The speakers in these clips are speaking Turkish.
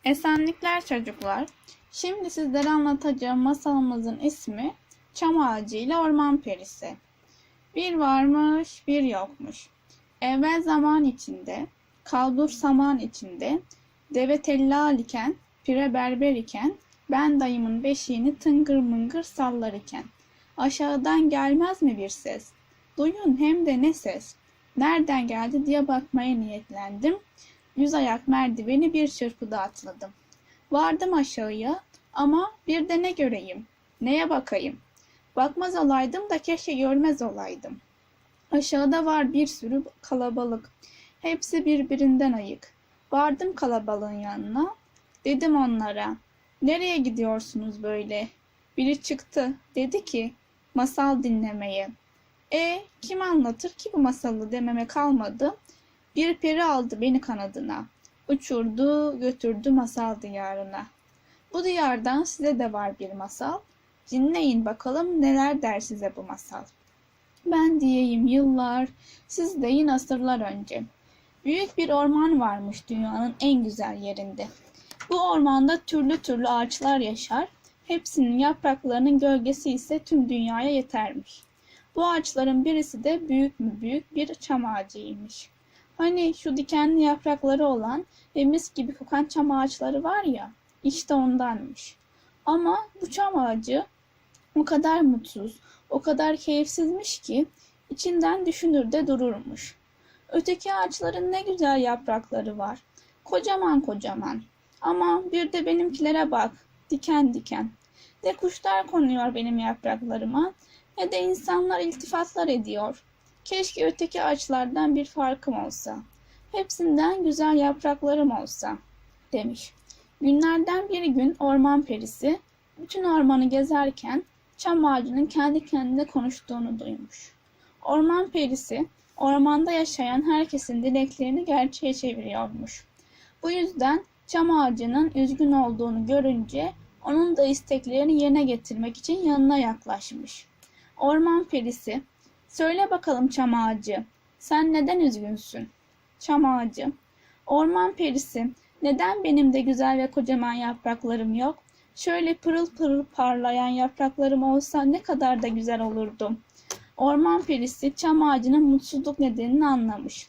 Esenlikler çocuklar. Şimdi sizlere anlatacağım masalımızın ismi Çam Ağacı ile Orman Perisi. Bir varmış, bir yokmuş. Evvel zaman içinde, kalbur saman içinde, deve tellal iken, pire berber iken, ben dayımın beşiğini tıngır mıngır sallar iken. Aşağıdan gelmez mi bir ses? Duyun hem de ne ses? Nereden geldi diye bakmaya niyetlendim. 100 ayak merdiveni bir çırpıda atladım. Vardım aşağıya ama bir de ne göreyim, neye bakayım? Bakmaz olaydım da keşke görmez olaydım. Aşağıda var bir sürü kalabalık. Hepsi birbirinden ayık. Vardım kalabalığın yanına. Dedim onlara, nereye gidiyorsunuz böyle? Biri çıktı, dedi ki, masal dinlemeye. Kim anlatır ki bu masalı dememe kalmadı. Bir peri aldı beni kanadına. Uçurdu, götürdü masal diyarına. Bu diyardan size de var bir masal. Dinleyin bakalım neler der size bu masal. Ben diyeyim yıllar, siz deyin asırlar önce. Büyük bir orman varmış dünyanın en güzel yerinde. Bu ormanda türlü türlü ağaçlar yaşar. Hepsinin yapraklarının gölgesi ise tüm dünyaya yetermiş. Bu ağaçların birisi de büyük mü büyük bir çam ağacıymış. Hani şu dikenli yaprakları olan ve mis gibi kokan çam ağaçları var ya, işte ondanmış. Ama bu çam ağacı o kadar mutsuz, o kadar keyifsizmiş ki içinden düşünür de dururmuş. Öteki ağaçların ne güzel yaprakları var, kocaman kocaman. Ama bir de benimkilere bak, diken diken. Ne kuşlar konuyor benim yapraklarıma, ne de insanlar iltifatlar ediyor. Keşke öteki ağaçlardan bir farkım olsa. Hepsinden güzel yapraklarım olsa, demiş. Günlerden bir gün orman perisi, bütün ormanı gezerken çam ağacının kendi kendine konuştuğunu duymuş. Orman perisi, ormanda yaşayan herkesin dileklerini gerçeğe çeviriyormuş. Bu yüzden çam ağacının üzgün olduğunu görünce, onun da isteklerini yerine getirmek için yanına yaklaşmış. Orman perisi, söyle bakalım çam ağacı, sen neden üzgünsün? Çam ağacı, orman perisi, neden benim de güzel ve kocaman yapraklarım yok? Şöyle pırıl pırıl parlayan yapraklarım olsa ne kadar da güzel olurdum. Orman perisi çam ağacının mutsuzluk nedenini anlamış.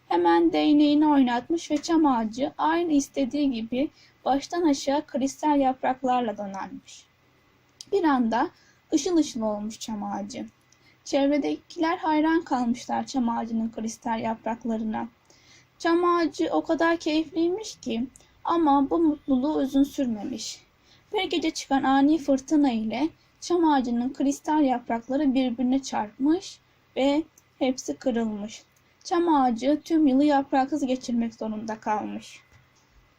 Hemen değneğini oynatmış ve çam ağacı aynı istediği gibi baştan aşağı kristal yapraklarla donanmış. Bir anda ışıl ışıl olmuş çam ağacı. Çevredekiler hayran kalmışlar çam ağacının kristal yapraklarına. Çam ağacı o kadar keyifliymiş ki ama bu mutluluğu uzun sürmemiş. Bir gece çıkan ani fırtına ile çam ağacının kristal yaprakları birbirine çarpmış ve hepsi kırılmış. Çam ağacı tüm yılı yapraksız geçirmek zorunda kalmış.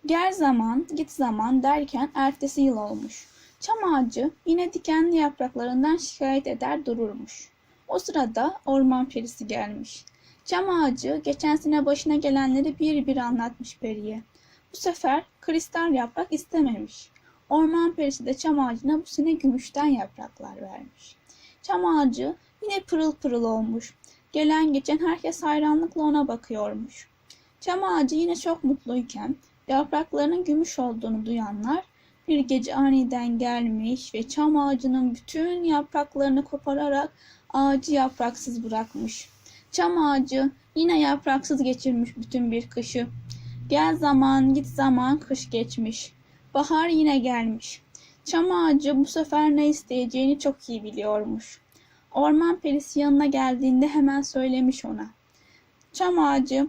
Gel zaman, git zaman derken ertesi yıl olmuş. Çam ağacı yine dikenli yapraklarından şikayet eder dururmuş. O sırada orman perisi gelmiş. Çam ağacı geçen sene başına gelenleri bir bir anlatmış periye. Bu sefer kristal yaprak istememiş. Orman perisi de çam ağacına bu sene gümüşten yapraklar vermiş. Çam ağacı yine pırıl pırıl olmuş. Gelen geçen herkes hayranlıkla ona bakıyormuş. Çam ağacı yine çok mutluyken yapraklarının gümüş olduğunu duyanlar bir gece aniden gelmiş ve çam ağacının bütün yapraklarını kopararak ağacı yapraksız bırakmış. Çam ağacı yine yapraksız geçirmiş bütün bir kışı. Gel zaman git zaman kış geçmiş. Bahar yine gelmiş. Çam ağacı bu sefer ne isteyeceğini çok iyi biliyormuş. Orman perisi yanına geldiğinde hemen söylemiş ona. Çam ağacı,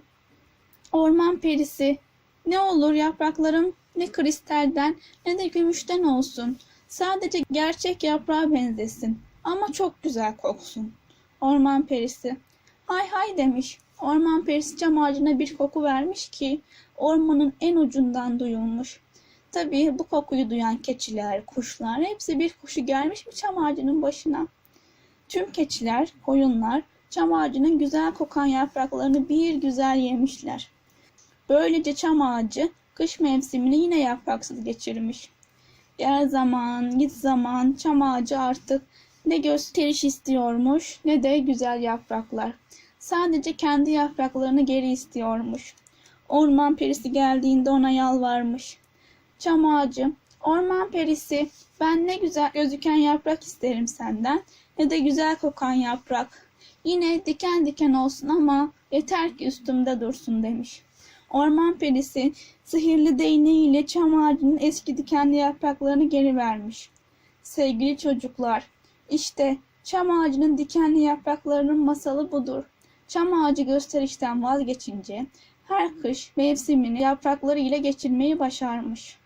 orman perisi, ne olur yapraklarım ne kristalden ne de gümüşten olsun. Sadece gerçek yaprağa benzesin ama çok güzel koksun. Orman perisi, hay hay demiş. Orman perisi çam ağacına bir koku vermiş ki ormanın en ucundan duyulmuş. Tabii bu kokuyu duyan keçiler, kuşlar hepsi bir koşu gelmiş mi çam ağacının başına. Tüm keçiler, koyunlar çam ağacının güzel kokan yapraklarını bir güzel yemişler. Böylece çam ağacı kış mevsimini yine yapraksız geçirmiş. Gel zaman, git zaman, çam ağacı artık ne gösteriş istiyormuş ne de güzel yapraklar. Sadece kendi yapraklarını geri istiyormuş. Orman perisi geldiğinde ona yalvarmış. Çam ağacı, orman perisi, ben ne güzel gözüken yaprak isterim senden, ne de güzel kokan yaprak. Yine diken diken olsun ama yeter ki üstümde dursun demiş. Orman perisi sihirli değneğiyle çam ağacının eski dikenli yapraklarını geri vermiş. Sevgili çocuklar, işte çam ağacının dikenli yapraklarının masalı budur. Çam ağacı gösterişten vazgeçince her kış mevsimini yaprakları ile geçirmeyi başarmış.